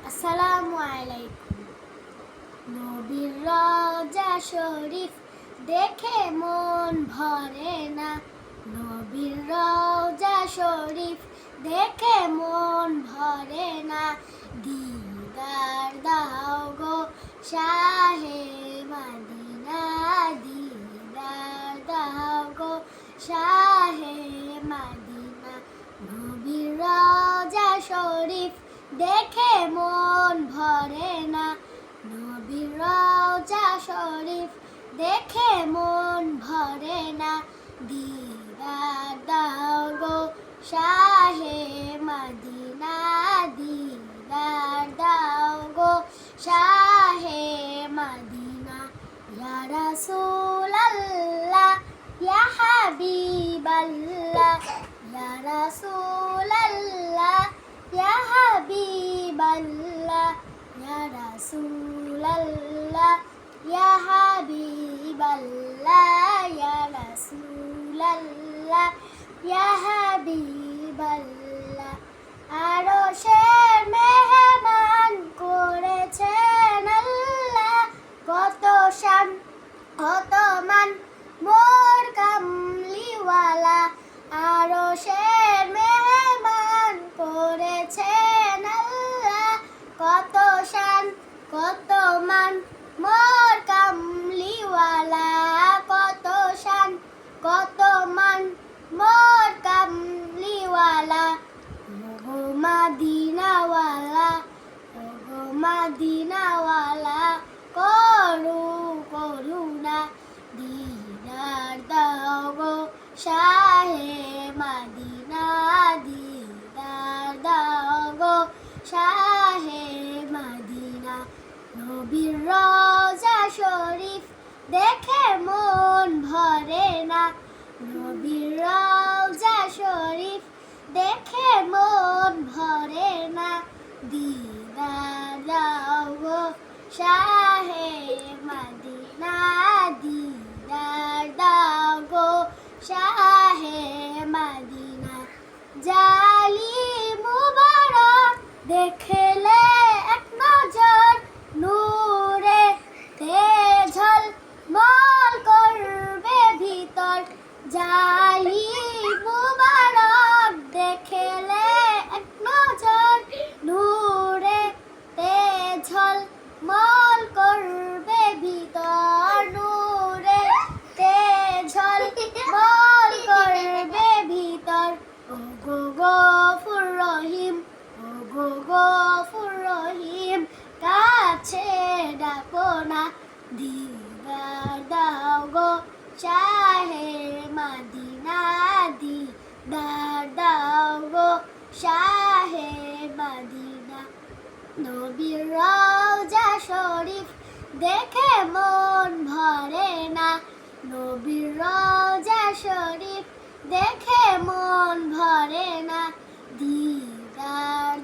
আসসালামু আলাইকুম। নবীর রওজা শরীফ দেখে মন ভরে না। নবীর রওজা শরীফ দেখে মন ভরে না। দিদার দাও গো শাহে মদিনা, দিদার দাও গো শাহে মদিনা। নবীর রওজা শরীফ দেখে মন ভরে না। নবীর রওজা শরীফ দেখে মন ভরে না। দিদার দাও গো শাহে মদিনা, দিদার দাও গো শাহে মদিনা। ইয়া রাসূলাল্লাহ ইয়া হাবিবাল্লাহ, ইয়া রাসূলাল্লাহ ইয়া হাবিবাল্লাহ, ইয়া রাসূলাল্লাহ ইয়া হাবিবাল্লাহ, ইয়া রাসূলাল্লাহ ইয়া হাবিবাল্লাহ। আরশের মেহমান করেছেন আল্লাহ, কত শান কত মান মোর কামলিওয়ালা। আরশের মেহমান করেছেন আল্লাহ, কত শান কত মান মোর কামলিওয়ালা। কত শান কত মান মোর কামলিওয়ালা। ওগো মদিনাওয়ালা, ওগো মদিনাওয়ালা, করু করুণা। দিদার দাও গো শাহে মদিনা, দিদার দাও গো শাহে মদিনা। নবীর রওজা শরীফ দেখে মন ভরে না। নবীর রওজা শরীফ দেখে মন ভরে না। দিদার দাও গো শাহে মদিনা, দিদার দাও গো শাহে মদিনা। জালি মুবারক দেখলে এক নজর, নূরে তেজল মল করবে ভিতর। জালি মুবারক দেখলে এক নজর, নূরে তেজল মল করবে ভিতর। নূরে তেজল মল করবে ভিতর। ওগো গফুর রহিম, ওগো গফুর রহিম, কাছে ডাকো না। দিদার দাও গো শাহে মদিনা, দিদার দাও গো শাহে মদিনা। নবীর রওজা শরীফ দেখে মন ভরে না। নবীর রওজা শরীফ দেখে মন ভরে না। দিদার